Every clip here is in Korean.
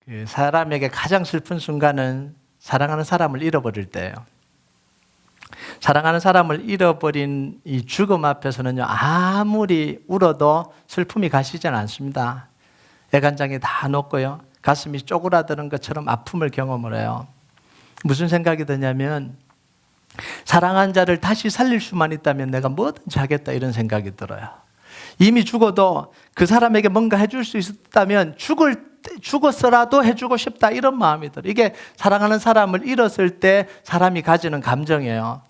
그 사람에게 가장 슬픈 순간은 사랑하는 사람을 잃어버릴 때예요. 사랑하는 사람을 잃어버린 이 죽음 앞에서는요, 아무리 울어도 슬픔이 가시지는 않습니다. 애간장이 다 녹고요, 가슴이 쪼그라드는 것처럼 아픔을 경험을 해요. 무슨 생각이 드냐면, 사랑한 자를 다시 살릴 수만 있다면 내가 뭐든지 하겠다, 이런 생각이 들어요. 이미 죽어도 그 사람에게 뭔가 해줄 수 있었다면 죽었어라도 해주고 싶다, 이런 마음이 들어요. 이게 사랑하는 사람을 잃었을 때 사람이 가지는 감정이에요.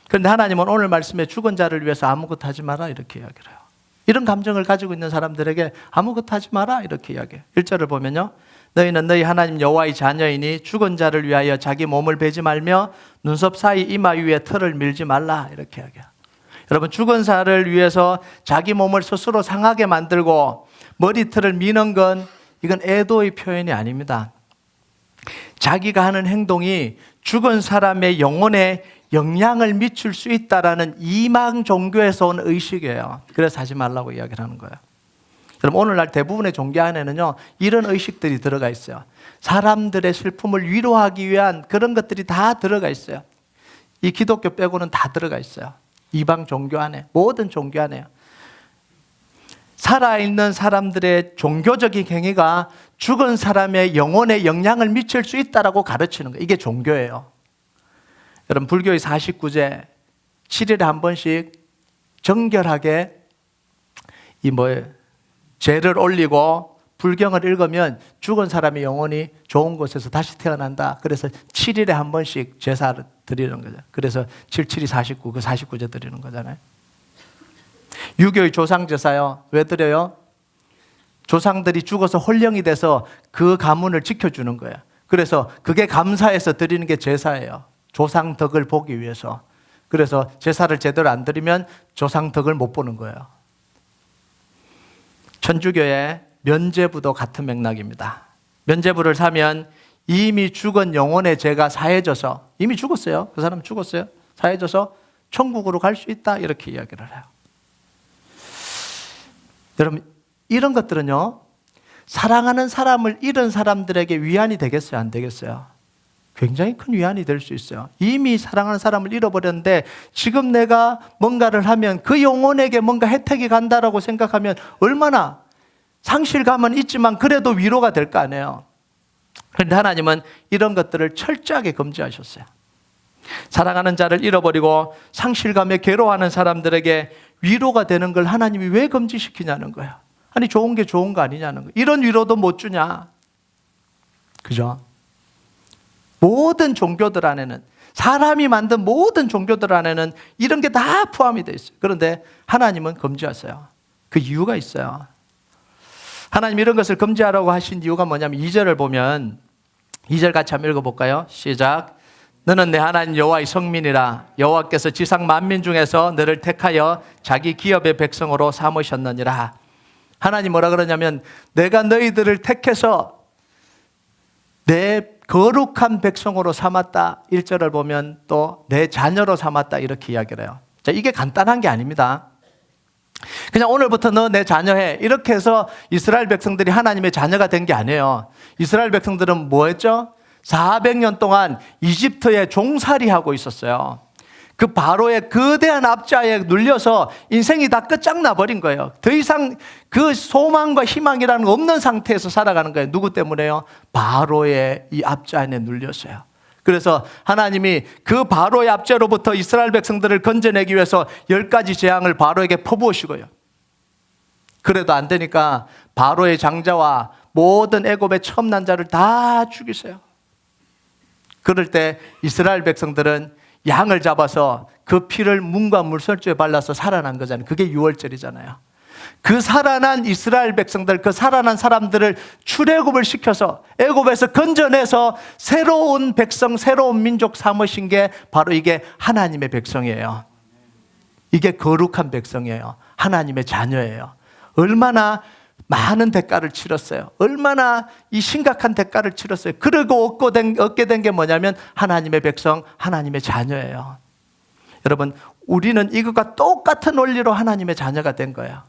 그런데 하나님은 오늘 말씀에 죽은 자를 위해서 아무것도 하지 마라, 이렇게 이야기를 해요. 이런 감정을 가지고 있는 사람들에게 아무것도 하지 마라, 이렇게 이야기해요. 1절을 보면요, 너희는 너희 하나님 여호와의 자녀이니 죽은 자를 위하여 자기 몸을 베지 말며 눈썹 사이 이마 위에 털을 밀지 말라, 이렇게 이야기해요. 여러분, 죽은 자를 위해서 자기 몸을 스스로 상하게 만들고 머리털을 미는 건 이건 애도의 표현이 아닙니다. 자기가 하는 행동이 죽은 사람의 영혼에 영향을 미칠 수 있다라는 이방 종교에서 온 의식이에요. 그래서 하지 말라고 이야기를 하는 거예요. 여러분, 오늘날 대부분의 종교 안에는요, 이런 의식들이 들어가 있어요. 사람들의 슬픔을 위로하기 위한 그런 것들이 다 들어가 있어요. 이 기독교 빼고는 다 들어가 있어요. 이방 종교 안에, 모든 종교 안에요. 살아있는 사람들의 종교적인 행위가 죽은 사람의 영혼에 영향을 미칠 수 있다라고 가르치는 거예요. 이게 종교예요. 여러분, 불교의 49제 7일에 한 번씩 정결하게 제를 올리고 불경을 읽으면 죽은 사람의 영혼이 좋은 곳에서 다시 태어난다. 그래서 7일에 한 번씩 제사를 드리는 거죠. 그래서 7, 7이 49, 그 49제 드리는 거잖아요. 유교의 조상제사요, 왜 드려요? 조상들이 죽어서 혼령이 돼서 그 가문을 지켜주는 거예요. 그래서 그게 감사해서 드리는 게 제사예요. 조상 덕을 보기 위해서. 그래서 제사를 제대로 안 드리면 조상 덕을 못 보는 거예요. 천주교의 면죄부도 같은 맥락입니다. 면죄부를 사면 이미 죽은 영혼의 죄가 사해져서, 이미 죽었어요. 그 사람 죽었어요. 사해져서 천국으로 갈 수 있다, 이렇게 이야기를 해요. 여러분, 이런 것들은요, 사랑하는 사람을 잃은 사람들에게 위안이 되겠어요, 안 되겠어요? 굉장히 큰 위안이 될 수 있어요. 이미 사랑하는 사람을 잃어버렸는데 지금 내가 뭔가를 하면 그 영혼에게 뭔가 혜택이 간다라고 생각하면 얼마나 상실감은 있지만 그래도 위로가 될 거 아니에요. 그런데 하나님은 이런 것들을 철저하게 금지하셨어요. 사랑하는 자를 잃어버리고 상실감에 괴로워하는 사람들에게 위로가 되는 걸 하나님이 왜 금지시키냐는 거예요. 아니, 좋은 게 좋은 거 아니냐는 거예요. 이런 위로도 못 주냐. 그죠? 모든 종교들 안에는, 사람이 만든 모든 종교들 안에는 이런 게 다 포함이 되어 있어요. 그런데 하나님은 금지하세요. 그 이유가 있어요. 하나님 이런 것을 금지하라고 하신 이유가 뭐냐면 2절을 보면, 2절 같이 한번 읽어볼까요? 시작. 너는 내 하나님 여호와의 성민이라. 여호와께서 지상 만민 중에서 너를 택하여 자기 기업의 백성으로 삼으셨느니라. 하나님 뭐라 그러냐면, 내가 너희들을 택해서 내 거룩한 백성으로 삼았다. 1절을 보면 또 내 자녀로 삼았다, 이렇게 이야기를 해요. 자, 이게 간단한 게 아닙니다. 그냥 오늘부터 너 내 자녀해, 이렇게 해서 이스라엘 백성들이 하나님의 자녀가 된 게 아니에요. 이스라엘 백성들은 뭐 했죠? 400년 동안 이집트에 종살이하고 있었어요. 그 바로의 거대한 압자에 눌려서 인생이 다 끝장나버린 거예요. 더 이상 그 소망과 희망이라는 거 없는 상태에서 살아가는 거예요. 누구 때문에요? 바로의 이 압자 안에 눌렸어요. 그래서 하나님이 그 바로의 압제로부터 이스라엘 백성들을 건져내기 위해서 10가지 재앙을 바로에게 퍼부으시고요. 그래도 안 되니까 바로의 장자와 모든 애굽의 처음 난 자를 다 죽이세요. 그럴 때 이스라엘 백성들은 양을 잡아서 그 피를 문과 물설주에 발라서 살아난 거잖아요. 그게 유월절이잖아요. 그 살아난 이스라엘 백성들, 그 살아난 사람들을 출애굽을 시켜서 애굽에서 건져내서 새로운 백성, 새로운 민족 삼으신 게 바로 이게 하나님의 백성이에요. 이게 거룩한 백성이에요. 하나님의 자녀예요. 얼마나 많은 대가를 치렀어요. 얼마나 이 심각한 대가를 치렀어요. 그리고 얻게 된 게 뭐냐면 하나님의 백성, 하나님의 자녀예요. 여러분, 우리는 이것과 똑같은 원리로 하나님의 자녀가 된 거예요.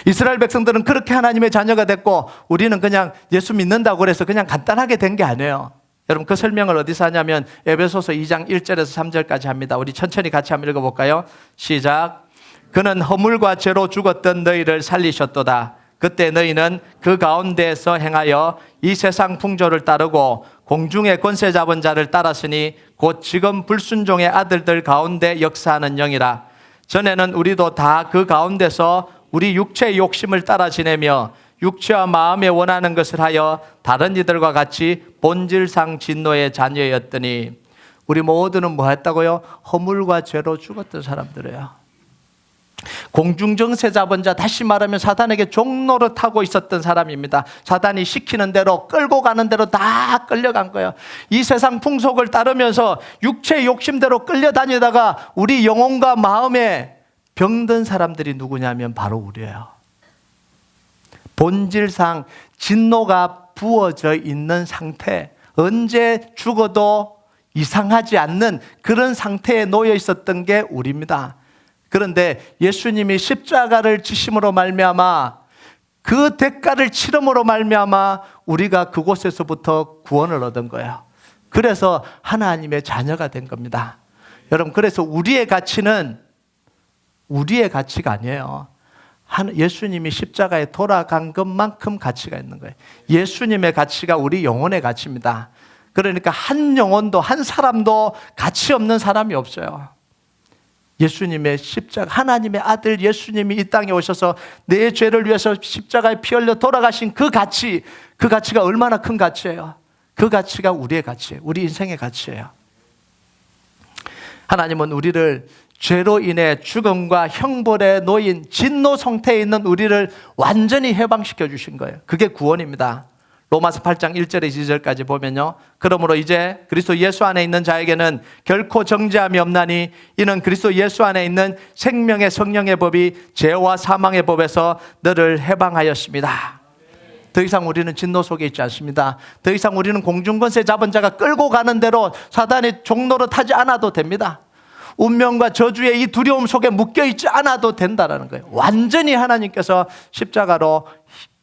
이스라엘 백성들은 그렇게 하나님의 자녀가 됐고 우리는 그냥 예수 믿는다고 그래서 그냥 간단하게 된 게 아니에요. 여러분 그 설명을 어디서 하냐면 에베소서 2장 1절에서 3절까지 합니다. 우리 천천히 같이 한번 읽어볼까요? 시작. 그는 허물과 죄로 죽었던 너희를 살리셨도다. 그때 너희는 그 가운데에서 행하여 이 세상 풍조를 따르고 공중의 권세 잡은 자를 따랐으니 곧 지금 불순종의 아들들 가운데 역사하는 영이라. 전에는 우리도 다 그 가운데서 우리 육체의 욕심을 따라 지내며 육체와 마음에 원하는 것을 하여 다른 이들과 같이 본질상 진노의 자녀였더니 우리 모두는 뭐 했다고요? 허물과 죄로 죽었던 사람들이에요. 공중정세 잡은 자, 다시 말하면 사단에게 종노릇하고 있었던 사람입니다. 사단이 시키는 대로 끌고 가는 대로 다 끌려간 거예요. 이 세상 풍속을 따르면서 육체의 욕심대로 끌려다니다가 우리 영혼과 마음에 병든 사람들이 누구냐면 바로 우리예요. 본질상 진노가 부어져 있는 상태, 언제 죽어도 이상하지 않는 그런 상태에 놓여 있었던 게 우리입니다. 그런데 예수님이 십자가를 지심으로 말미암아 그 대가를 치름으로 말미암아 우리가 그곳에서부터 구원을 얻은 거예요. 그래서 하나님의 자녀가 된 겁니다. 여러분, 그래서 우리의 가치는 우리의 가치가 아니에요. 예수님이 십자가에 돌아간 것만큼 가치가 있는 거예요. 예수님의 가치가 우리 영혼의 가치입니다. 그러니까 한 영혼도 한 사람도 가치 없는 사람이 없어요. 예수님의 십자가, 하나님의 아들 예수님이 이 땅에 오셔서 내 죄를 위해서 십자가에 피 흘려 돌아가신 그 가치가 얼마나 큰 가치예요. 그 가치가 우리의 가치예요. 우리 인생의 가치예요. 하나님은 우리를 죄로 인해 죽음과 형벌에 놓인 진노 상태에 있는 우리를 완전히 해방시켜 주신 거예요. 그게 구원입니다. 로마서 8장 1절에 2절까지 보면요, 그러므로 이제 그리스도 예수 안에 있는 자에게는 결코 정죄함이 없나니 이는 그리스도 예수 안에 있는 생명의 성령의 법이 죄와 사망의 법에서 너를 해방하였습니다. 더 이상 우리는 진노 속에 있지 않습니다. 더 이상 우리는 공중권세 잡은 자가 끌고 가는 대로 사단의 종로를 타지 않아도 됩니다. 운명과 저주의 이 두려움 속에 묶여있지 않아도 된다는 거예요. 완전히 하나님께서 십자가로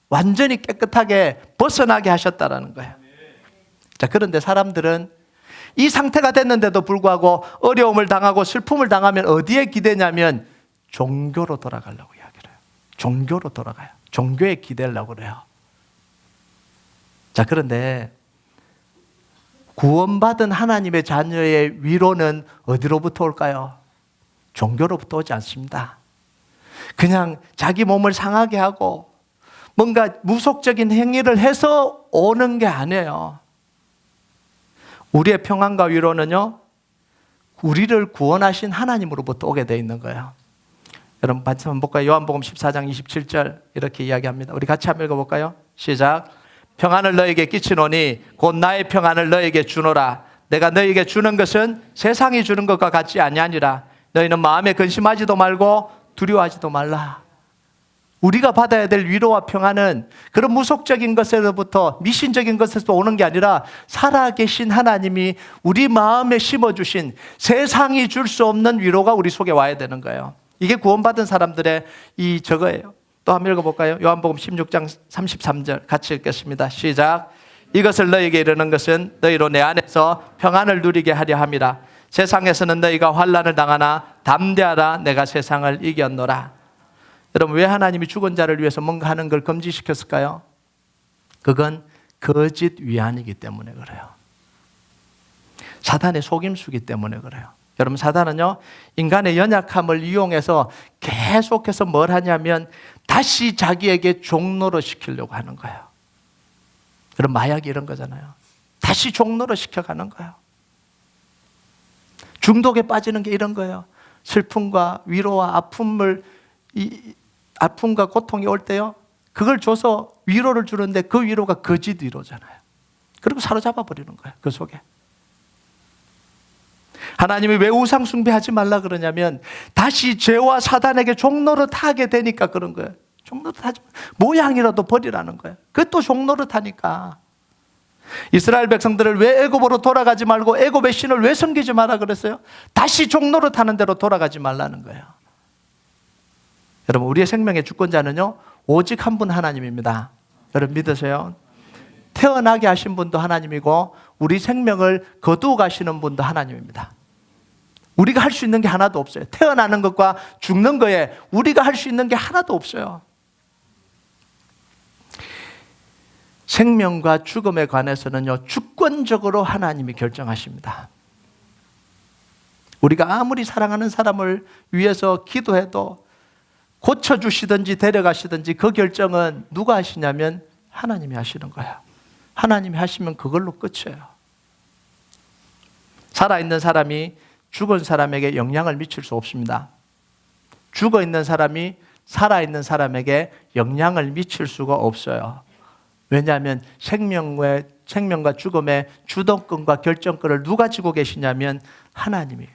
완전히 깨끗하게 벗어나게 하셨다는 거예요. 자, 그런데 사람들은 이 상태가 됐는데도 불구하고 어려움을 당하고 슬픔을 당하면 어디에 기대냐면 종교로 돌아가려고 이야기를 해요. 종교로 돌아가요. 종교에 기대려고 그래요. 자, 그런데 구원받은 하나님의 자녀의 위로는 어디로부터 올까요? 종교로부터 오지 않습니다. 그냥 자기 몸을 상하게 하고 뭔가 무속적인 행위를 해서 오는 게 아니에요. 우리의 평안과 위로는요, 우리를 구원하신 하나님으로부터 오게 되어 있는 거예요. 여러분 같이 한번 볼까요? 요한복음 14장 27절 이렇게 이야기합니다. 우리 같이 한번 읽어볼까요? 시작. 평안을 너에게 끼치노니 곧 나의 평안을 너에게 주노라. 내가 너에게 주는 것은 세상이 주는 것과 같지 아니하니라. 너희는 마음에 근심하지도 말고 두려워하지도 말라. 우리가 받아야 될 위로와 평안은 그런 무속적인 것에서부터, 미신적인 것에서 오는 게 아니라 살아계신 하나님이 우리 마음에 심어주신 세상이 줄 수 없는 위로가 우리 속에 와야 되는 거예요. 이게 구원받은 사람들의 저거예요. 또 한번 읽어볼까요? 요한복음 16장 33절 같이 읽겠습니다. 시작. 이것을 너희에게 이르는 것은 너희로 내 안에서 평안을 누리게 하려 함이라. 세상에서는 너희가 환난을 당하나 담대하라. 내가 세상을 이겼노라. 여러분, 왜 하나님이 죽은 자를 위해서 뭔가 하는 걸 금지시켰을까요? 그건 거짓 위안이기 때문에 그래요. 사단의 속임수기 때문에 그래요. 여러분, 사단은요, 인간의 연약함을 이용해서 계속해서 뭘 하냐면 다시 자기에게 종노릇 시키려고 하는 거예요. 그럼 마약이 이런 거잖아요. 다시 종노릇 시켜가는 거예요. 중독에 빠지는 게 이런 거예요. 슬픔과 위로와 아픔과 고통이 올 때요, 그걸 줘서 위로를 주는데 그 위로가 거짓 위로잖아요. 그리고 사로잡아 버리는 거예요. 그 속에. 하나님이 왜 우상 숭배하지 말라 그러냐면 다시 죄와 사단에게 종노릇 하게 되니까 그런 거예요. 종노릇 하지, 모양이라도 버리라는 거예요. 그것도 종노릇 하니까. 이스라엘 백성들을 왜 애굽으로 돌아가지 말고 애굽의 신을 왜 섬기지 마라 그랬어요? 다시 종노릇 하는 대로 돌아가지 말라는 거예요. 여러분, 우리의 생명의 주권자는요, 오직 한 분 하나님입니다. 여러분 믿으세요? 태어나게 하신 분도 하나님이고 우리 생명을 거두어 가시는 분도 하나님입니다. 우리가 할 수 있는 게 하나도 없어요. 태어나는 것과 죽는 거에 우리가 할 수 있는 게 하나도 없어요. 생명과 죽음에 관해서는요, 주권적으로 하나님이 결정하십니다. 우리가 아무리 사랑하는 사람을 위해서 기도해도 고쳐주시든지 데려가시든지 그 결정은 누가 하시냐면 하나님이 하시는 거예요. 하나님이 하시면 그걸로 끝이에요. 살아있는 사람이 죽은 사람에게 영향을 미칠 수 없습니다. 죽어있는 사람이 살아있는 사람에게 영향을 미칠 수가 없어요. 왜냐하면 생명과 죽음의 주도권과 결정권을 누가 쥐고 계시냐면 하나님이.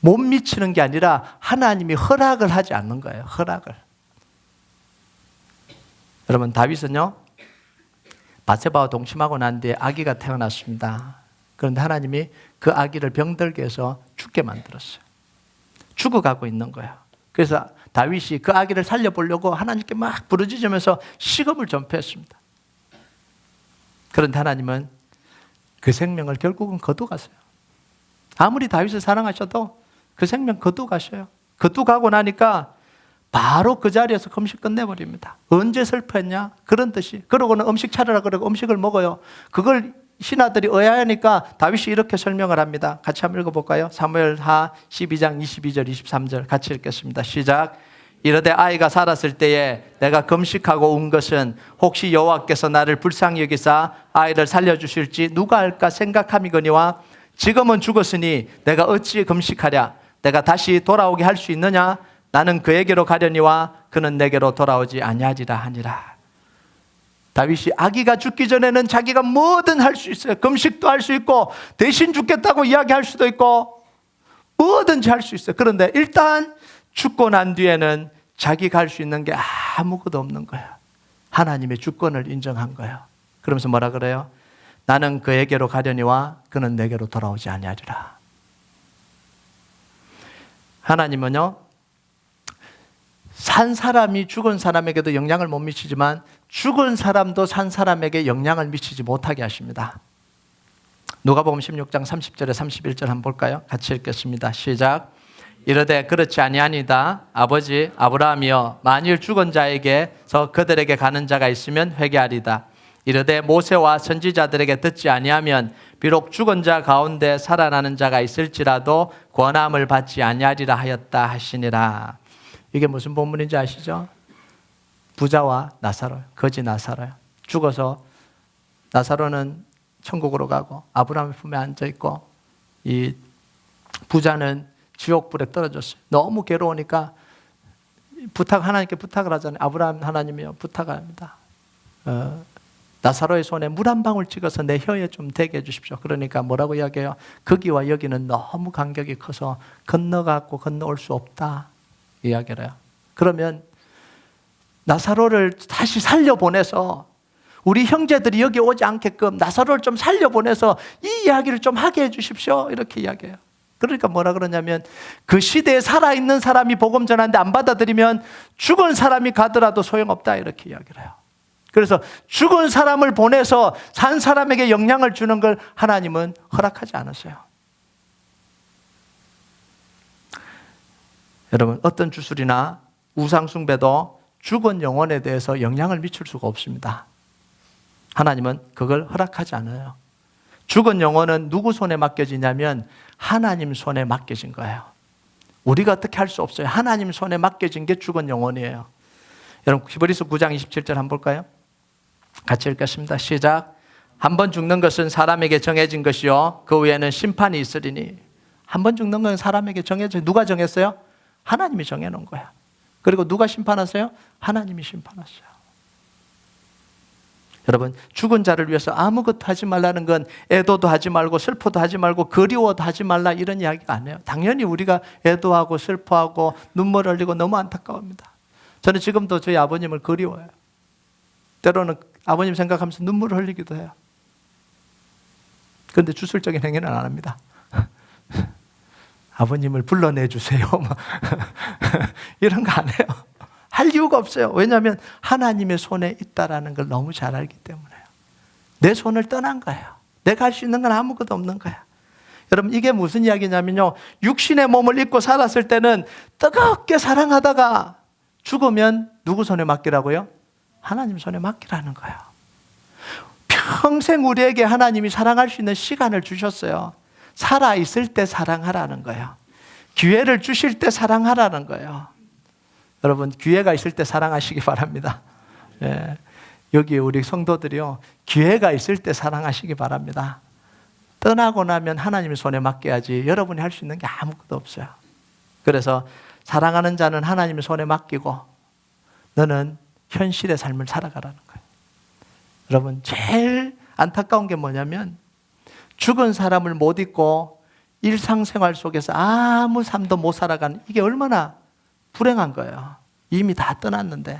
못 미치는 게 아니라 하나님이 허락을 하지 않는 거예요. 허락을. 여러분, 다윗은요, 바세바와 동침하고 난 뒤에 아기가 태어났습니다. 그런데 하나님이 그 아기를 병들게 해서 죽게 만들었어요. 죽어가고 있는 거예요. 그래서 다윗이 그 아기를 살려보려고 하나님께 막 부르짖으면서 식음을 전폐했습니다. 그런데 하나님은 그 생명을 결국은 거두가세요. 아무리 다윗을 사랑하셔도 그 생명 거두가셔요. 거두가고 나니까 바로 그 자리에서 금식 끝내버립니다. 언제 슬퍼했냐? 그런 뜻이. 그러고는 음식 차려라 그러고 음식을 먹어요. 그걸 신하들이 의아하니까 다윗이 이렇게 설명을 합니다. 같이 한번 읽어볼까요? 사무엘하 12장 22절 23절 같이 읽겠습니다. 시작. 이르되 아이가 살았을 때에 내가 금식하고 운 것은 혹시 여호와께서 나를 불쌍히 여기사 아이를 살려주실지 누가 알까 생각함이거니와 지금은 죽었으니 내가 어찌 금식하랴? 내가 다시 돌아오게 할 수 있느냐? 나는 그에게로 가려니와 그는 내게로 돌아오지 아니하리라 하니라. 다윗이 아기가 죽기 전에는 자기가 뭐든 할 수 있어요. 금식도 할 수 있고 대신 죽겠다고 이야기할 수도 있고 뭐든지 할 수 있어요. 그런데 일단 죽고 난 뒤에는 자기가 할 수 있는 게 아무것도 없는 거예요. 하나님의 주권을 인정한 거예요. 그러면서 뭐라 그래요? 나는 그에게로 가려니와 그는 내게로 돌아오지 아니하리라. 하나님은요, 산 사람이 죽은 사람에게도 영향을 못 미치지만 죽은 사람도 산 사람에게 영향을 미치지 못하게 하십니다. 누가복음 16장 30절에 31절 한번 볼까요? 같이 읽겠습니다. 시작. 이르되 그렇지 아니하니다. 아버지 아브라함이여, 만일 죽은 자에게서 그들에게 가는 자가 있으면 회개하리다. 이르되 모세와 선지자들에게 듣지 아니하면 비록 죽은 자 가운데 살아나는 자가 있을지라도 권함을 받지 아니하리라 하였다 하시니라. 이게 무슨 본문인지 아시죠? 부자와 나사로, 거지 나사로요. 죽어서 나사로는 천국으로 가고 아브라함의 품에 앉아 있고 이 부자는 지옥불에 떨어졌어요. 너무 괴로우니까 하나님께 부탁을 하잖아요. 아브라함 하나님이요, 부탁합니다. 나사로의 손에 물 한 방울 찍어서 내 혀에 좀 대게 해주십시오. 그러니까 뭐라고 이야기해요? 거기와 여기는 너무 간격이 커서 건너가고 건너올 수 없다 이야기를 해요. 그러면 나사로를 다시 살려보내서 우리 형제들이 여기 오지 않게끔 나사로를 좀 살려보내서 이 이야기를 좀 하게 해주십시오. 이렇게 이야기해요. 그러니까 뭐라 그러냐면 그 시대에 살아있는 사람이 복음 전하는데 안 받아들이면 죽은 사람이 가더라도 소용없다 이렇게 이야기를 해요. 그래서 죽은 사람을 보내서 산 사람에게 영향을 주는 걸 하나님은 허락하지 않으세요. 여러분, 어떤 주술이나 우상숭배도 죽은 영혼에 대해서 영향을 미칠 수가 없습니다. 하나님은 그걸 허락하지 않아요. 죽은 영혼은 누구 손에 맡겨지냐면 하나님 손에 맡겨진 거예요. 우리가 어떻게 할 수 없어요. 하나님 손에 맡겨진 게 죽은 영혼이에요. 여러분, 히브리서 9장 27절 한번 볼까요? 같이 읽겠습니다. 시작. 한 번 죽는 것은 사람에게 정해진 것이요 그 후에는 심판이 있으리니. 한 번 죽는 건 사람에게 정해져. 누가 정했어요? 하나님이 정해놓은 거야. 그리고 누가 심판하세요? 하나님이 심판하세요. 여러분, 죽은 자를 위해서 아무것도 하지 말라는 건 애도도 하지 말고 슬퍼도 하지 말고 그리워도 하지 말라 이런 이야기가 아니에요. 당연히 우리가 애도하고 슬퍼하고 눈물 흘리고 너무 안타까웁니다. 저는 지금도 저희 아버님을 그리워요. 때로는 아버님 생각하면서 눈물을 흘리기도 해요. 그런데 주술적인 행위는 안 합니다. 아버님을 불러내 주세요. 이런 거 안 해요. 할 이유가 없어요. 왜냐하면 하나님의 손에 있다라는 걸 너무 잘 알기 때문에요. 내 손을 떠난 거예요. 내가 할 수 있는 건 아무것도 없는 거야. 여러분, 이게 무슨 이야기냐면요, 육신의 몸을 입고 살았을 때는 뜨겁게 사랑하다가 죽으면 누구 손에 맡기라고요? 하나님 손에 맡기라는 거예요. 평생 우리에게 하나님이 사랑할 수 있는 시간을 주셨어요. 살아있을 때 사랑하라는 거예요. 기회를 주실 때 사랑하라는 거예요. 여러분, 기회가 있을 때 사랑하시기 바랍니다. 예. 여기 우리 성도들이요, 기회가 있을 때 사랑하시기 바랍니다. 떠나고 나면 하나님의 손에 맡겨야지 여러분이 할 수 있는 게 아무것도 없어요. 그래서 사랑하는 자는 하나님의 손에 맡기고 너는 현실의 삶을 살아가라는 거예요. 여러분, 제일 안타까운 게 뭐냐면 죽은 사람을 못 잊고 일상생활 속에서 아무 삶도 못 살아가는, 이게 얼마나 불행한 거예요. 이미 다 떠났는데.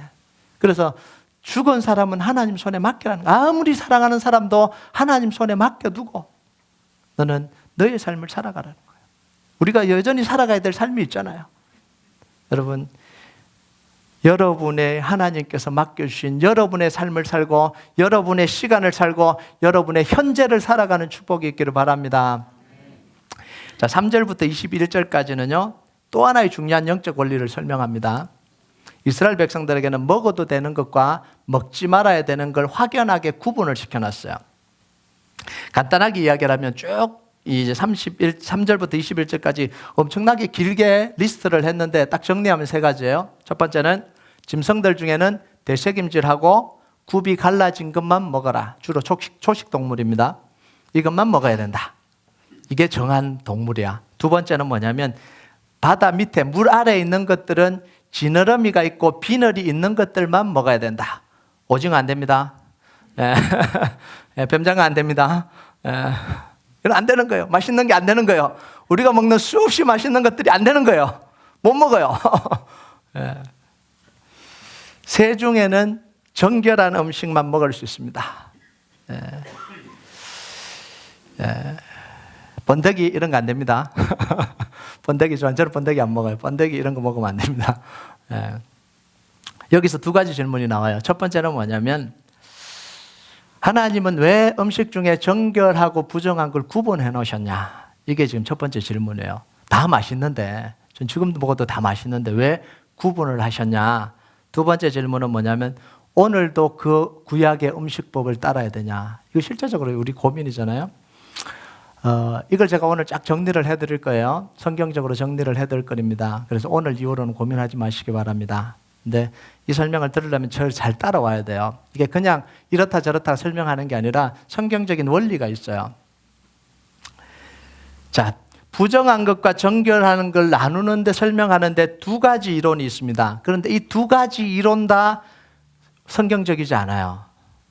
그래서 죽은 사람은 하나님 손에 맡기라는 거예요. 아무리 사랑하는 사람도 하나님 손에 맡겨두고 너는 너의 삶을 살아가라는 거예요. 우리가 여전히 살아가야 될 삶이 있잖아요. 여러분, 여러분의 하나님께서 맡겨주신 여러분의 삶을 살고 여러분의 시간을 살고 여러분의 현재를 살아가는 축복이 있기를 바랍니다. 자, 3절부터 21절까지는요, 또 하나의 중요한 영적 원리를 설명합니다. 이스라엘 백성들에게는 먹어도 되는 것과 먹지 말아야 되는 걸 확연하게 구분을 시켜놨어요. 간단하게 이야기를 하면 쭉 이제 3절부터 21절까지 엄청나게 길게 리스트를 했는데 딱 정리하면 세 가지예요. 첫 번째는 짐승들 중에는 대책임질하고 굽이 갈라진 것만 먹어라. 주로 초식 동물입니다. 이것만 먹어야 된다. 이게 정한 동물이야. 두 번째는 뭐냐면 바다 밑에 물 아래에 있는 것들은 지느러미가 있고 비늘이 있는 것들만 먹어야 된다. 오징어 안 됩니다. 뱀장어 안 됩니다. 이건 안 되는 거예요. 맛있는 게 안 되는 거예요. 우리가 먹는 수없이 맛있는 것들이 안 되는 거예요. 못 먹어요. 새 중에는 정결한 음식만 먹을 수 있습니다. 번데기 이런 거 안 됩니다. 번데기 좋아하는, 저는 번데기 안 먹어요. 번데기 이런 거 먹으면 안 됩니다. 여기서 두 가지 질문이 나와요. 첫 번째는 뭐냐면 하나님은 왜 음식 중에 정결하고 부정한 걸 구분해 놓으셨냐? 이게 지금 첫 번째 질문이에요. 다 맛있는데, 전 지금도 먹어도 다 맛있는데 왜 구분을 하셨냐? 두 번째 질문은 뭐냐면 오늘도 그 구약의 음식법을 따라야 되냐? 이거 실제적으로 우리 고민이잖아요. 이걸 제가 오늘 쫙 정리를 해드릴 거예요. 성경적으로 정리를 해드릴 겁니다. 그래서 오늘 이후로는 고민하지 마시기 바랍니다. 근데 이 설명을 들으려면 저를 잘 따라와야 돼요. 이게 그냥 이렇다 저렇다 설명하는 게 아니라 성경적인 원리가 있어요. 자, 부정한 것과 정결하는 걸 나누는데 설명하는데 두 가지 이론이 있습니다. 그런데 이 두 가지 이론 다 성경적이지 않아요.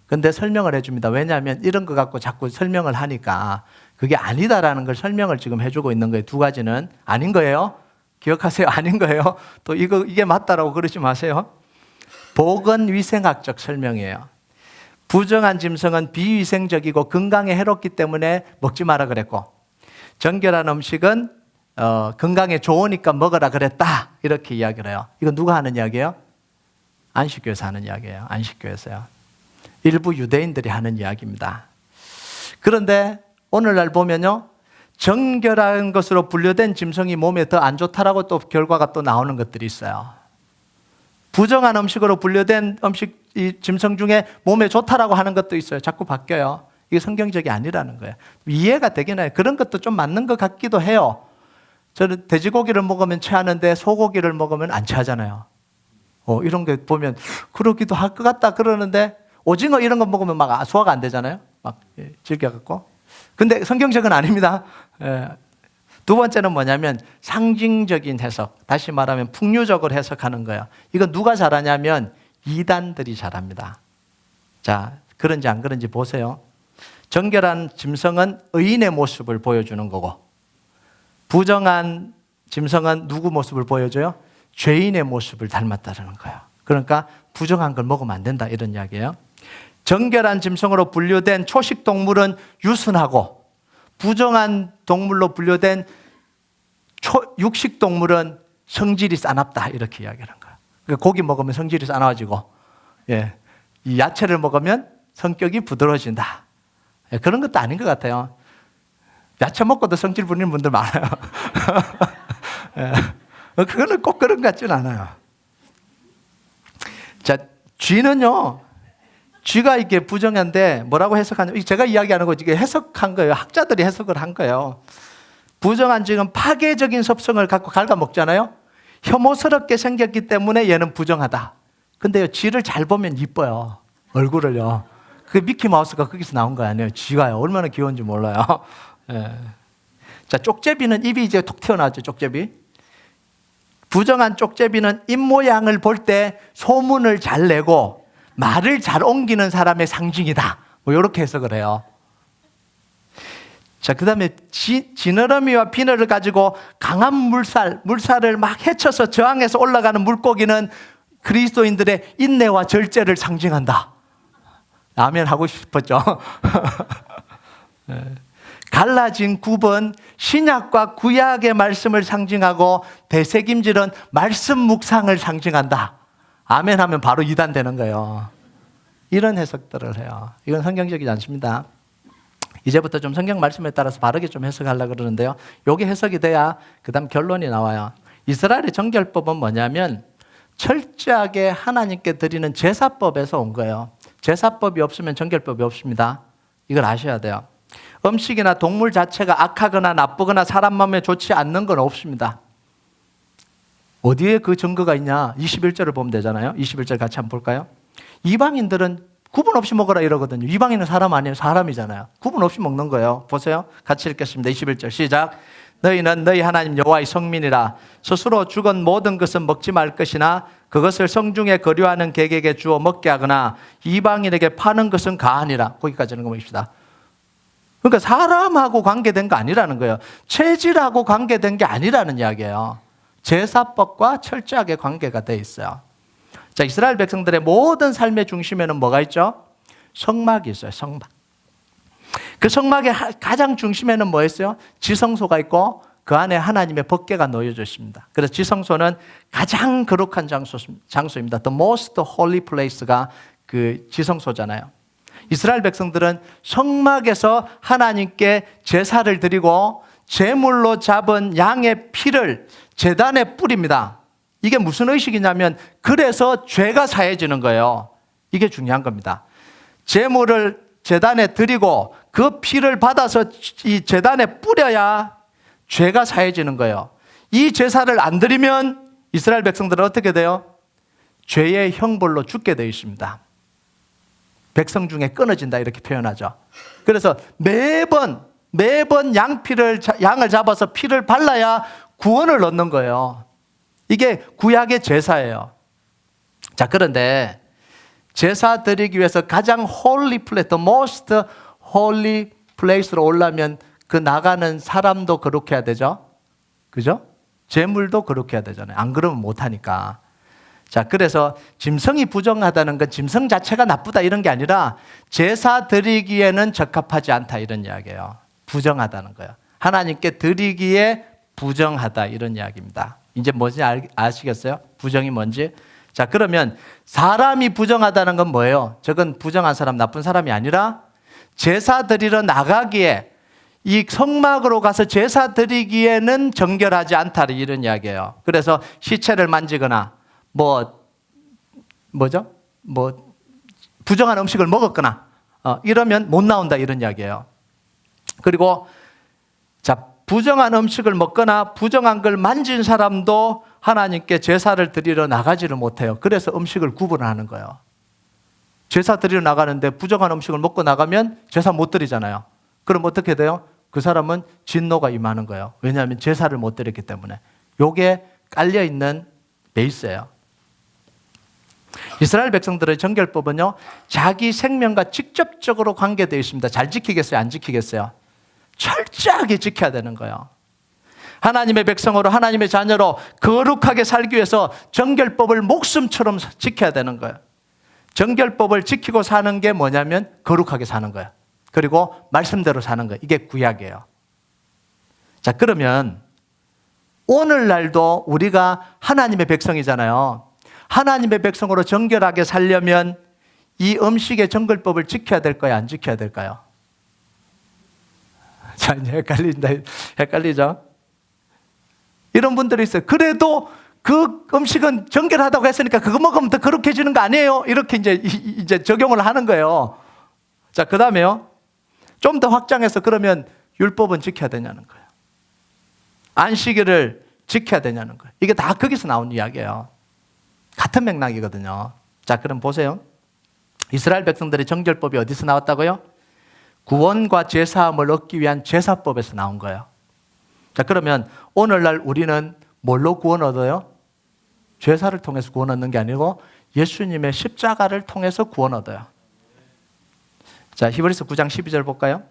근데 설명을 해줍니다. 왜냐하면 이런 거 갖고 자꾸 설명을 하니까 그게 아니다라는 걸 설명을 지금 해주고 있는 거예요. 두 가지는 아닌 거예요. 기억하세요. 아닌 거예요. 또 이게 맞다라고 그러지 마세요. 보건위생학적 설명이에요. 부정한 짐승은 비위생적이고 건강에 해롭기 때문에 먹지 마라 그랬고, 정결한 음식은 건강에 좋으니까 먹으라 그랬다. 이렇게 이야기를 해요. 이건 누가 하는 이야기예요? 안식교에서 하는 이야기예요. 안식교에서요. 일부 유대인들이 하는 이야기입니다. 그런데 오늘날 보면요, 정결한 것으로 분류된 짐승이 몸에 더 안 좋다라고 또 결과가 또 나오는 것들이 있어요. 부정한 음식으로 분류된 이 짐승 중에 몸에 좋다라고 하는 것도 있어요. 자꾸 바뀌어요. 이게 성경적이 아니라는 거예요. 이해가 되긴 해요. 그런 것도 좀 맞는 것 같기도 해요. 저는 돼지고기를 먹으면 체하는데 소고기를 먹으면 안 체하잖아요. 이런 거 보면 그러기도 할 것 같다 그러는데 오징어 이런 거 먹으면 막 소화가 안 되잖아요. 막 질겨갖고. 근데 성경적은 아닙니다. 두 번째는 뭐냐면 상징적인 해석, 다시 말하면 풍류적으로 해석하는 거예요. 이건 누가 잘하냐면 이단들이 잘합니다. 자, 그런지 안 그런지 보세요. 정결한 짐승은 의인의 모습을 보여주는 거고, 부정한 짐승은 누구 모습을 보여줘요? 죄인의 모습을 닮았다는 거예요. 그러니까 부정한 걸 먹으면 안 된다 이런 이야기예요. 정결한 짐승으로 분류된 초식 동물은 유순하고, 부정한 동물로 분류된 육식 동물은 성질이 싸납다 이렇게 이야기하는 거예요. 그러니까 고기 먹으면 성질이 싸나워지고, 이 야채를 먹으면 성격이 부드러워진다. 그런 것도 아닌 것 같아요. 야채 먹고도 성질 부리는 분들 많아요. 그거는 꼭 그런 것 같지는 않아요. 자, 쥐는요, 쥐가 이게 부정한데 뭐라고 해석하냐면, 제가 이야기하는 거 이게 해석한 거예요. 학자들이 해석을 한 거예요. 부정한 쥐는 파괴적인 습성을 갖고 갉아먹잖아요. 혐오스럽게 생겼기 때문에 얘는 부정하다. 근데요, 쥐를 잘 보면 이뻐요. 얼굴을요. 그 미키마우스가 거기서 나온 거 아니에요. 쥐가요. 얼마나 귀여운지 몰라요. 자, 쪽제비는 입이 이제 톡 튀어나왔죠, 쪽제비. 부정한 쪽제비는 입 모양을 볼 때 소문을 잘 내고 말을 잘 옮기는 사람의 상징이다. 뭐 이렇게 해석을 해요. 자, 그 다음에 지느러미와 비늘을 가지고 강한 물살을 막 헤쳐서 저항해서 올라가는 물고기는 그리스도인들의 인내와 절제를 상징한다. 아멘 하고 싶었죠. 갈라진 굽은 신약과 구약의 말씀을 상징하고 대새김질은 말씀 묵상을 상징한다. 아멘 하면 바로 이단 되는 거예요. 이런 해석들을 해요. 이건 성경적이지 않습니다. 이제부터 좀 성경 말씀에 따라서 바르게 좀 해석하려고 그러는데요. 이게 해석이 돼야 그 다음 결론이 나와요. 이스라엘의 정결법은 뭐냐면 철저하게 하나님께 드리는 제사법에서 온 거예요. 제사법이 없으면 정결법이 없습니다. 이걸 아셔야 돼요. 음식이나 동물 자체가 악하거나 나쁘거나 사람 마음에 좋지 않는 건 없습니다. 어디에 그 증거가 있냐? 21절을 보면 되잖아요. 21절 같이 한번 볼까요? 이방인들은 구분 없이 먹으라 이러거든요. 이방인은 사람 아니에요. 사람이잖아요. 구분 없이 먹는 거예요. 보세요. 같이 읽겠습니다. 21절 시작. 너희는 너희 하나님 여호와의 성민이라. 스스로 죽은 모든 것은 먹지 말 것이나 그것을 성중에 거류하는 객에게 주어 먹게 하거나 이방인에게 파는 것은 가하니라. 거기까지는 거 봅시다. 그러니까 사람하고 관계된 거 아니라는 거예요. 체질하고 관계된 게 아니라는 이야기예요. 제사법과 철저하게 관계가 돼 있어요. 자, 이스라엘 백성들의 모든 삶의 중심에는 뭐가 있죠? 성막이 있어요. 성막. 그 성막의 가장 중심에는 뭐였어요? 지성소가 있고 그 안에 하나님의 법궤가 놓여져 있습니다. 그래서 지성소는 가장 거룩한 장소입니다. The most holy place가 그 지성소잖아요. 이스라엘 백성들은 성막에서 하나님께 제사를 드리고 제물로 잡은 양의 피를 제단에 뿌립니다. 이게 무슨 의식이냐면 그래서 죄가 사해지는 거예요. 이게 중요한 겁니다. 제물을 제단에 드리고 그 피를 받아서 이 제단에 뿌려야 죄가 사해지는 거예요. 이 제사를 안 드리면 이스라엘 백성들은 어떻게 돼요? 죄의 형벌로 죽게 되어 있습니다. 백성 중에 끊어진다 이렇게 표현하죠. 그래서 매번 양을 잡아서 피를 발라야 구원을 얻는 거예요. 이게 구약의 제사예요. 자, 그런데 제사 드리기 위해서 가장 holy place, the most holy place로 올라면 그 나가는 사람도 거룩해야 되죠. 그죠? 제물도 거룩해야 되잖아요. 안 그러면 못하니까. 자, 그래서 짐승이 부정하다는 건 짐승 자체가 나쁘다 이런 게 아니라 제사 드리기에는 적합하지 않다 이런 이야기예요. 부정하다는 거예요. 하나님께 드리기에 부정하다 이런 이야기입니다. 이제 뭔지 아시겠어요? 부정이 뭔지? 자, 그러면 사람이 부정하다는 건 뭐예요? 저건 부정한 사람, 나쁜 사람이 아니라 제사 드리러 나가기에 이 성막으로 가서 제사 드리기에는 정결하지 않다 이런 이야기예요. 그래서 시체를 만지거나 부정한 음식을 먹었거나 이러면 못 나온다 이런 이야기예요. 그리고 자, 부정한 음식을 먹거나 부정한 걸 만진 사람도 하나님께 제사를 드리러 나가지를 못해요. 그래서 음식을 구분하는 거예요. 제사 드리러 나가는데 부정한 음식을 먹고 나가면 제사 못 드리잖아요. 그럼 어떻게 돼요? 그 사람은 진노가 임하는 거예요. 왜냐하면 제사를 못 드렸기 때문에. 요게 깔려있는 베이스예요. 이스라엘 백성들의 정결법은요, 자기 생명과 직접적으로 관계되어 있습니다. 잘 지키겠어요? 안 지키겠어요? 철저하게 지켜야 되는 거예요. 하나님의 백성으로 하나님의 자녀로 거룩하게 살기 위해서 정결법을 목숨처럼 지켜야 되는 거예요. 정결법을 지키고 사는 게 뭐냐면 거룩하게 사는 거예요. 그리고 말씀대로 사는 거예요. 이게 구약이에요. 자, 그러면 오늘날도 우리가 하나님의 백성이잖아요. 하나님의 백성으로 정결하게 살려면 이 음식의 정결법을 지켜야 될까요? 안 지켜야 될까요? 자, 이제 헷갈리죠? 이런 분들이 있어요. 그래도 그 음식은 정결하다고 했으니까 그거 먹으면 더 거룩해지는 거 아니에요? 이렇게 이제 적용을 하는 거예요. 자, 그 다음에요. 좀 더 확장해서 그러면 율법은 지켜야 되냐는 거예요. 안식일을 지켜야 되냐는 거예요. 이게 다 거기서 나온 이야기예요. 같은 맥락이거든요. 자, 그럼 보세요. 이스라엘 백성들의 정결법이 어디서 나왔다고요? 구원과 제사함을 얻기 위한 제사법에서 나온 거예요. 자, 그러면 오늘날 우리는 뭘로 구원 얻어요? 제사를 통해서 구원 얻는 게 아니고 예수님의 십자가를 통해서 구원 얻어요. 자, 히브리서 9장 12절 볼까요?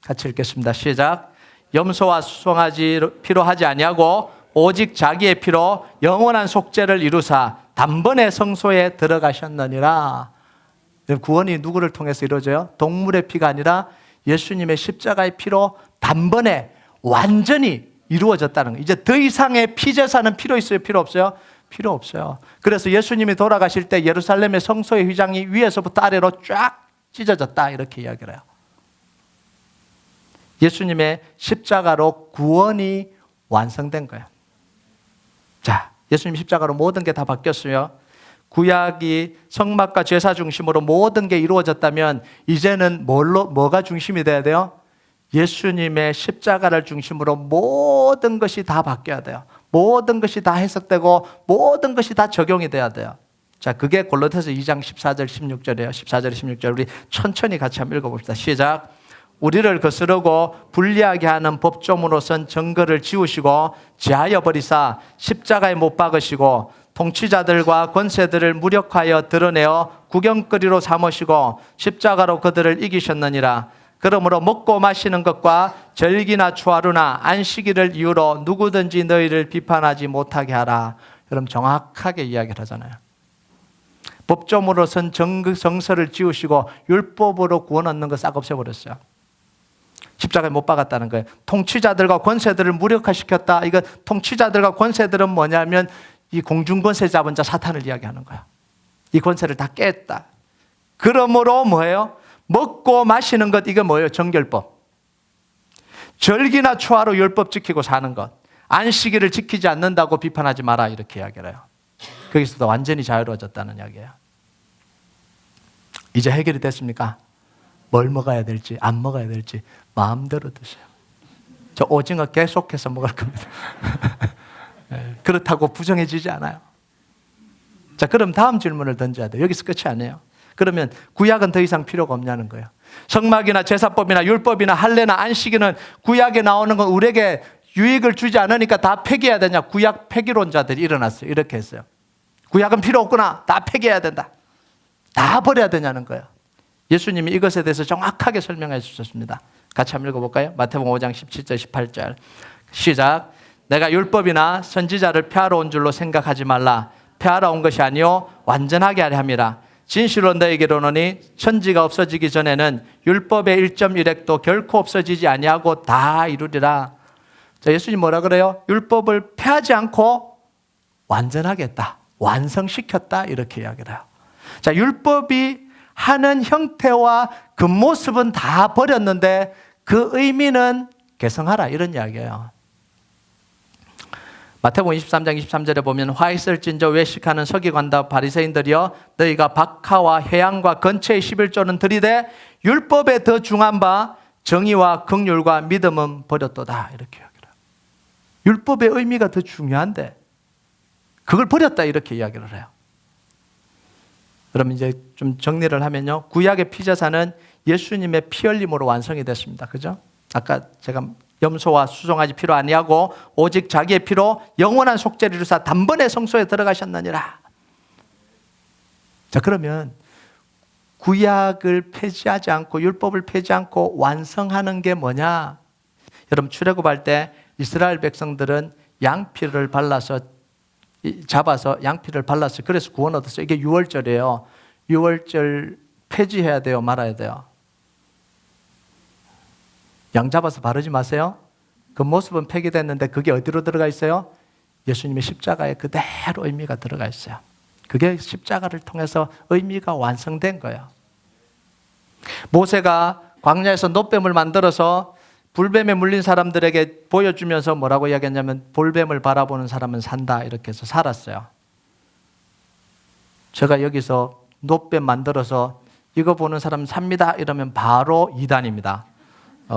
같이 읽겠습니다. 시작. 염소와 수송아지 피로 하지 아니하고 오직 자기의 피로 영원한 속죄를 이루사 단번에 성소에 들어가셨느니라. 구원이 누구를 통해서 이루어져요? 동물의 피가 아니라 예수님의 십자가의 피로 단번에 완전히 이루어졌다는 거예요. 이제 더 이상의 피제사는 필요 있어요? 필요 없어요? 필요 없어요. 그래서 예수님이 돌아가실 때 예루살렘의 성소의 휘장이 위에서부터 아래로 쫙 찢어졌다 이렇게 이야기를 해요. 예수님의 십자가로 구원이 완성된 거예요. 자, 예수님 십자가로 모든 게 다 바뀌었어요. 구약이 성막과 제사 중심으로 모든 게 이루어졌다면 이제는 뭐가 중심이 돼야 돼요? 예수님의 십자가를 중심으로 모든 것이 다 바뀌어야 돼요. 모든 것이 다 해석되고 모든 것이 다 적용이 돼야 돼요. 자, 그게 골로새서 2장 14절 16절이에요. 14절 16절 우리 천천히 같이 한번 읽어봅시다. 시작. 우리를 거스르고 불리하게 하는 법조문으로선 증거를 지우시고 제하여 버리사 십자가에 못 박으시고 통치자들과 권세들을 무력하여 드러내어 구경거리로 삼으시고 십자가로 그들을 이기셨느니라. 그러므로 먹고 마시는 것과 절기나 추하루나 안식일을 이유로 누구든지 너희를 비판하지 못하게 하라. 여러분 정확하게 이야기를 하잖아요. 법조문으로선 정서를 지우시고 율법으로 구원 얻는 거 싹 없애버렸어요. 십자가에 못 박았다는 거예요. 통치자들과 권세들을 무력화시켰다. 이거 통치자들과 권세들은 뭐냐면 이 공중권세 잡은 자 사탄을 이야기하는 거야. 이 권세를 다 깼다. 그러므로 뭐예요? 먹고 마시는 것, 이게 뭐예요? 정결법. 절기나 추하루 율법 지키고 사는 것. 안식일을 지키지 않는다고 비판하지 마라 이렇게 이야기를 해요. 거기서도 완전히 자유로워졌다는 이야기예요. 이제 해결이 됐습니까? 뭘 먹어야 될지 안 먹어야 될지 마음대로 드세요. 저 오징어 계속해서 먹을 겁니다. 그렇다고 부정해지지 않아요. 자, 그럼 다음 질문을 던져야 돼요. 여기서 끝이 아니에요. 그러면 구약은 더 이상 필요가 없냐는 거예요. 성막이나 제사법이나 율법이나 할례나 안식일은 구약에 나오는 건 우리에게 유익을 주지 않으니까 다 폐기해야 되냐. 구약 폐기론자들이 일어났어요. 이렇게 했어요. 구약은 필요 없구나. 다 폐기해야 된다. 다 버려야 되냐는 거예요. 예수님이 이것에 대해서 정확하게 설명해 주셨습니다. 같이 한번 읽어볼까요? 마태복음 5장 17절 18절 시작. 내가 율법이나 선지자를 폐하러 온 줄로 생각하지 말라. 폐하러 온 것이 아니요 완전하게 하려 함이라. 진실로 너에게 이르노니 천지가 없어지기 전에는 율법의 1.1획도 결코 없어지지 아니하고 다 이루리라. 자, 예수님 뭐라 그래요? 율법을 폐하지 않고 완전하게 했다. 완성시켰다. 이렇게 이야기를 해요. 자, 율법이 하는 형태와 그 모습은 다 버렸는데 그 의미는 개성하라 이런 이야기예요. 마태복음 23장 23절에 보면 화 있을진저 외식하는 서기관과 바리새인들이여 너희가 박하와 회양과 건채의 11조는 들이되 율법에 더 중한 바 정의와 긍휼과 믿음은 버렸도다 이렇게 이야기를 해요. 율법의 의미가 더 중요한데 그걸 버렸다 이렇게 이야기를 해요. 그럼 이제 좀 정리를 하면요. 구약의 피제사는 예수님의 피 흘림으로 완성이 됐습니다. 그죠? 아까 제가 염소와 수송아지 피로 아니하고 오직 자기의 피로 영원한 속죄를 이루사 단번에 성소에 들어가셨느니라. 자, 그러면 구약을 폐지하지 않고 율법을 폐지 않고 완성하는 게 뭐냐? 여러분 출애굽할 때 이스라엘 백성들은 양피를 잡아서 양피를 발랐어요. 그래서 구원 얻었어요. 이게 유월절이에요. 유월절 폐지해야 돼요? 말아야 돼요? 양 잡아서 바르지 마세요. 그 모습은 폐기됐는데 그게 어디로 들어가 있어요? 예수님의 십자가에 그대로 의미가 들어가 있어요. 그게 십자가를 통해서 의미가 완성된 거예요. 모세가 광야에서 놋뱀을 만들어서 불뱀에 물린 사람들에게 보여주면서 뭐라고 이야기했냐면 볼뱀을 바라보는 사람은 산다 이렇게 해서 살았어요. 제가 여기서 놋뱀 만들어서 이거 보는 사람은 삽니다 이러면 바로 이단입니다.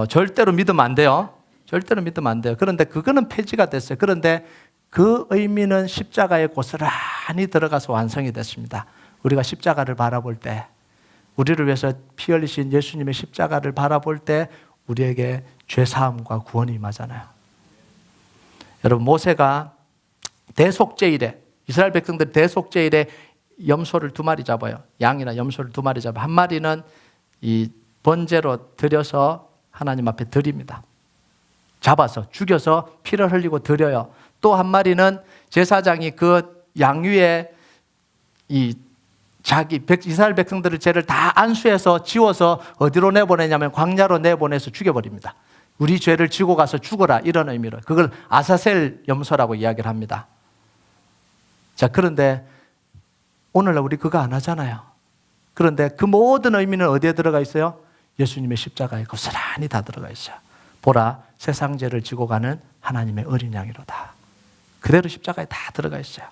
절대로 믿으면 안 돼요. 절대로 믿으면 안 돼요. 그런데 그거는 폐지가 됐어요. 그런데 그 의미는 십자가에 고스란히 들어가서 완성이 됐습니다. 우리가 십자가를 바라볼 때, 우리를 위해서 피 흘리신 예수님의 십자가를 바라볼 때 우리에게 죄사함과 구원이 임하잖아요. 여러분, 모세가 대속죄일에, 이스라엘 백성들 대속죄일에 염소를 2마리 잡아요. 양이나 염소를 2마리 잡아. 한 마리는 이 번제로 드려서 하나님 앞에 드립니다. 잡아서 죽여서 피를 흘리고 드려요. 또 한 마리는 제사장이 그 양 위에 이 이스라엘 백성들의 죄를 다 안수해서 지워서 어디로 내보내냐면 광야로 내보내서 죽여버립니다. 우리 죄를 지고 가서 죽어라 이런 의미로. 그걸 아사셀 염소라고 이야기를 합니다. 자, 그런데 오늘날 우리 그거 안 하잖아요. 그런데 그 모든 의미는 어디에 들어가 있어요? 예수님의 십자가에 고스란히 다 들어가 있어요. 보라, 세상 죄를 지고 가는 하나님의 어린 양이로다. 그대로 십자가에 다 들어가 있어요.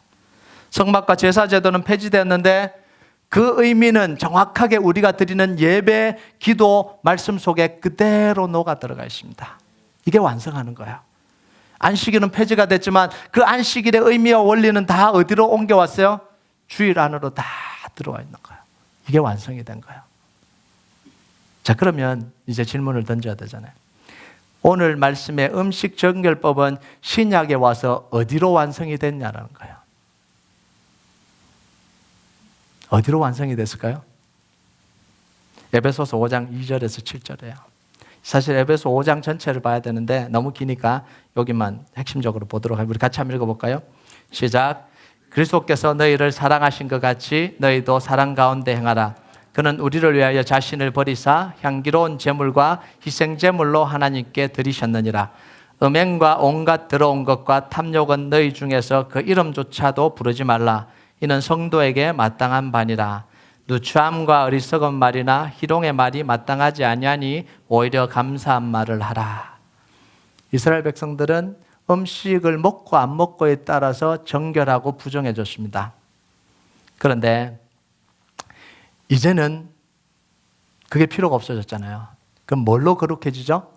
성막과 제사제도는 폐지되었는데 그 의미는 정확하게 우리가 드리는 예배, 기도, 말씀 속에 그대로 녹아 들어가 있습니다. 이게 완성하는 거예요. 안식일은 폐지가 됐지만 그 안식일의 의미와 원리는 다 어디로 옮겨왔어요? 주일 안으로 다 들어와 있는 거예요. 이게 완성이 된 거예요. 자, 그러면 이제 질문을 던져야 되잖아요. 오늘 말씀의 음식 정결법은 신약에 와서 어디로 완성이 됐냐라는 거예요. 어디로 완성이 됐을까요? 에베소서 5장 2절에서 7절이에요. 사실 에베소 5장 전체를 봐야 되는데 너무 기니까 여기만 핵심적으로 보도록 하겠습니다. 우리 같이 한번 읽어볼까요? 시작. 그리스도께서 너희를 사랑하신 것 같이 너희도 사랑 가운데 행하라. 그는 우리를 위하여 자신을 버리사 향기로운 제물과 희생 제물로 하나님께 드리셨느니라. 음행과 온갖 더러운 것과 탐욕은 너희 중에서 그 이름조차도 부르지 말라. 이는 성도에게 마땅한 바니라. 누추함과 어리석은 말이나 희롱의 말이 마땅하지 아니하니 오히려 감사한 말을 하라. 이스라엘 백성들은 음식을 먹고 안 먹고에 따라서 정결하고 부정해졌습니다. 그런데 이제는 그게 필요가 없어졌잖아요. 그럼 뭘로 거룩해지죠?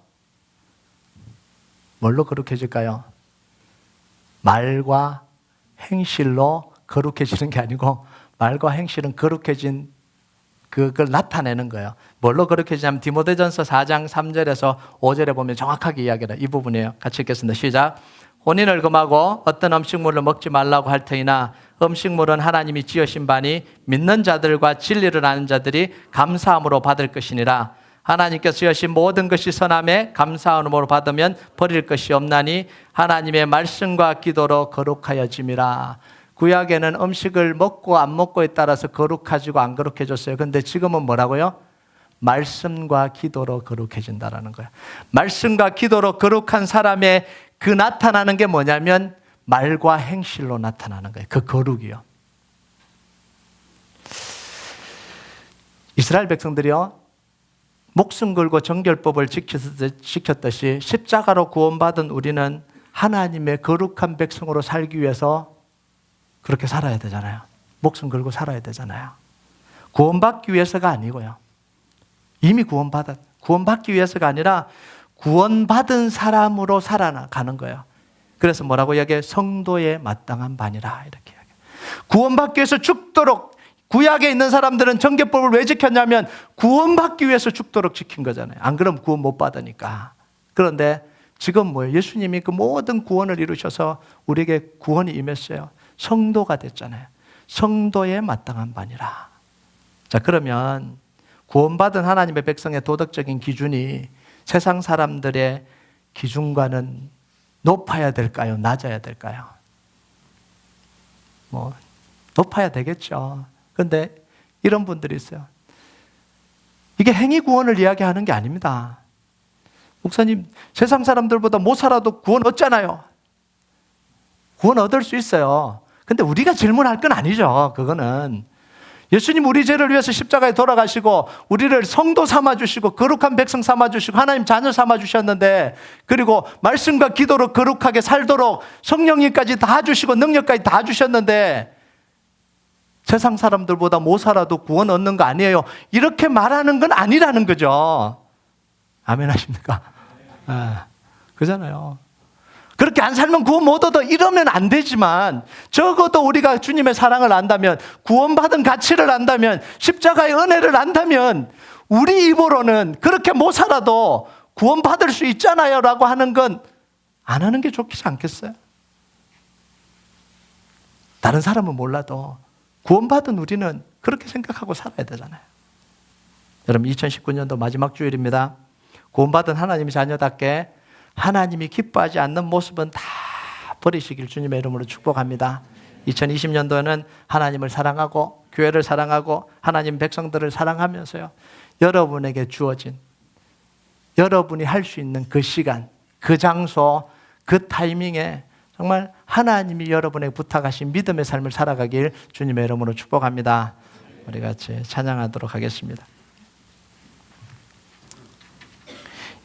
뭘로 거룩해질까요? 말과 행실로 거룩해지는 게 아니고 말과 행실은 거룩해진 그걸 나타내는 거예요. 뭘로 거룩해지냐면 디모데전서 4장 3절에서 5절에 보면 정확하게 이야기를 이 부분이에요. 같이 읽겠습니다. 시작. 혼인을 금하고 어떤 음식물을 먹지 말라고 할 터이나 음식물은 하나님이 지으신 바니 믿는 자들과 진리를 아는 자들이 감사함으로 받을 것이니라. 하나님께서 지으신 모든 것이 선함에 감사함으로 받으면 버릴 것이 없나니 하나님의 말씀과 기도로 거룩하여짐이라. 구약에는 음식을 먹고 안 먹고에 따라서 거룩해지고 안 거룩해졌어요. 그런데 지금은 뭐라고요? 말씀과 기도로 거룩해진다라는 거예요. 말씀과 기도로 거룩한 사람의 그 나타나는 게 뭐냐면 말과 행실로 나타나는 거예요. 그 거룩이요. 이스라엘 백성들이요, 목숨 걸고 정결법을 지켰듯이 십자가로 구원받은 우리는 하나님의 거룩한 백성으로 살기 위해서 그렇게 살아야 되잖아요. 목숨 걸고 살아야 되잖아요. 구원받기 위해서가 아니고요. 이미 구원받기 위해서가 아니라 구원받은 사람으로 살아가는 거예요. 그래서 뭐라고 이야기해요? 성도의 마땅한 바니라 이렇게 이야기해요. 구원받기 위해서 죽도록, 구약에 있는 사람들은 정결법을 왜 지켰냐면 구원받기 위해서 죽도록 지킨 거잖아요. 안 그러면 구원 못 받으니까. 그런데 지금 뭐예요? 예수님이 그 모든 구원을 이루셔서 우리에게 구원이 임했어요. 성도가 됐잖아요. 성도의 마땅한 바니라. 자, 그러면 구원받은 하나님의 백성의 도덕적인 기준이 세상 사람들의 기준과는 높아야 될까요? 낮아야 될까요? 높아야 되겠죠. 그런데 이런 분들이 있어요. 이게 행위 구원을 이야기하는 게 아닙니다. 목사님, 세상 사람들보다 못 살아도 구원 얻잖아요. 구원 얻을 수 있어요. 근데 우리가 질문할 건 아니죠. 그거는 예수님 우리 죄를 위해서 십자가에 돌아가시고 우리를 성도 삼아주시고 거룩한 백성 삼아주시고 하나님 자녀 삼아주셨는데, 그리고 말씀과 기도로 거룩하게 살도록 성령님까지 다 주시고 능력까지 다 주셨는데 세상 사람들보다 못 살아도 구원 얻는 거 아니에요, 이렇게 말하는 건 아니라는 거죠. 아멘 하십니까? 그잖아요. 그렇게 안 살면 구원 못 얻어, 이러면 안 되지만 적어도 우리가 주님의 사랑을 안다면, 구원받은 가치를 안다면, 십자가의 은혜를 안다면 우리 입으로는 그렇게 못 살아도 구원받을 수 있잖아요 라고 하는 건 안 하는 게 좋지 않겠어요? 다른 사람은 몰라도 구원받은 우리는 그렇게 생각하고 살아야 되잖아요. 여러분, 2019년도 마지막 주일입니다. 구원받은 하나님의 자녀답게 하나님이 기뻐하지 않는 모습은 다 버리시길 주님의 이름으로 축복합니다. 2020년도에는 하나님을 사랑하고 교회를 사랑하고 하나님 백성들을 사랑하면서요, 여러분에게 주어진, 여러분이 할 수 있는 그 시간, 그 장소, 그 타이밍에 정말 하나님이 여러분에게 부탁하신 믿음의 삶을 살아가길 주님의 이름으로 축복합니다. 우리 같이 찬양하도록 하겠습니다.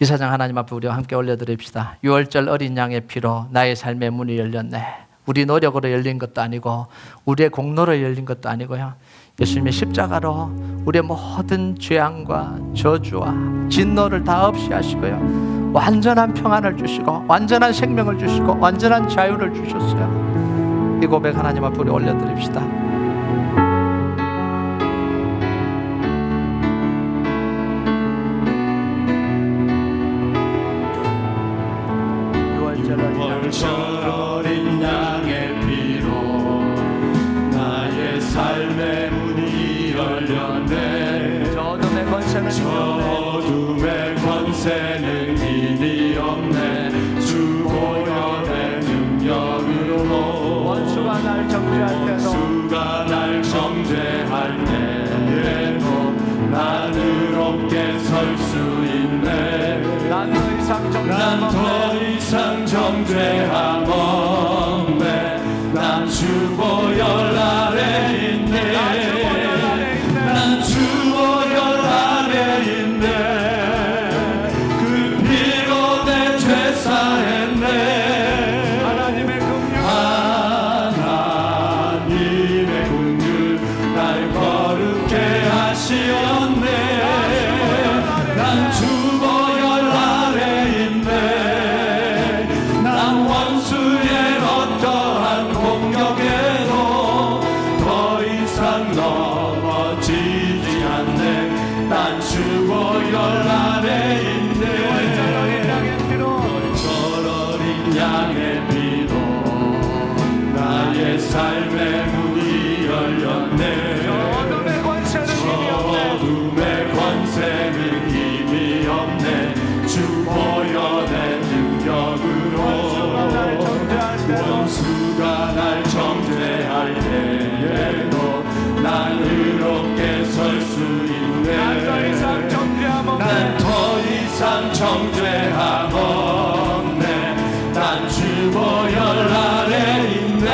이 사장 하나님 앞에 우리와 함께 올려드립시다. 6월절 어린 양의 피로 나의 삶의 문이 열렸네. 우리 노력으로 열린 것도 아니고 우리의 공로로 열린 것도 아니고요, 예수님의 십자가로 우리의 모든 죄악과 저주와 진노를 다 없이 하시고요, 완전한 평안을 주시고 완전한 생명을 주시고 완전한 자유를 주셨어요. 이 고백 하나님 앞에 우리 올려드립시다. 어린 양의 피로 나의 삶의 문이 열렸네. 어둠의 권세는 힘이 없네. 주 보혈의 능력으로 원수가 날 정죄할 때에도 난 의롭게 설 수 있네. 난 더 이상 정죄함 없네. 난 주 보혈 아래 있네. 난 주 보혈 아래 있네. 그 피로 내 죄 사했네. 하나님의 긍휼 날 거룩게 하시었네. 난 주 보혈 아래 있네. 난 원수의 어떠한 공격에도 더 이상 넘어지지 않네. 난 주 보혈 아래 있네. 어린 양의 피로 나의 삶의 문이 열렸네. 어둠의 권세는 힘이 없네. 주 보혈의 능력으로 원수가 날 정죄할 때에도 난 의롭게 설 수 있네. 난 더 이상 정죄함 없네. 난 주 보혈 아래 있네.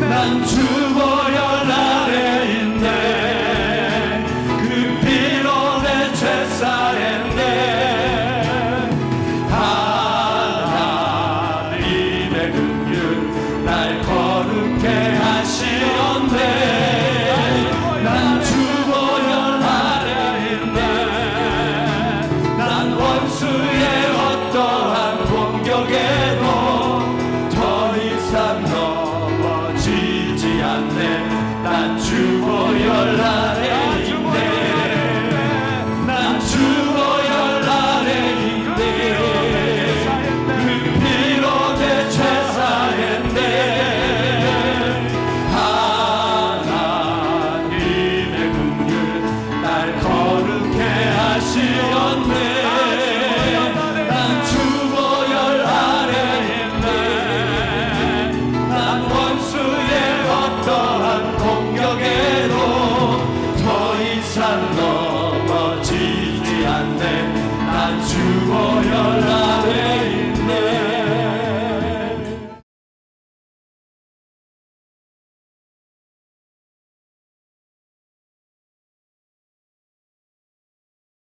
난 주 보혈 아래 있네. 그 피로 내 죄 사했네. 하나님의 긍휼 날 거룩게 하시었네. 난 주 보혈 아래 있네. 난 원수의 어떠한 공격에도 더 이상 넘어지지 않네. 난 주 보혈 아래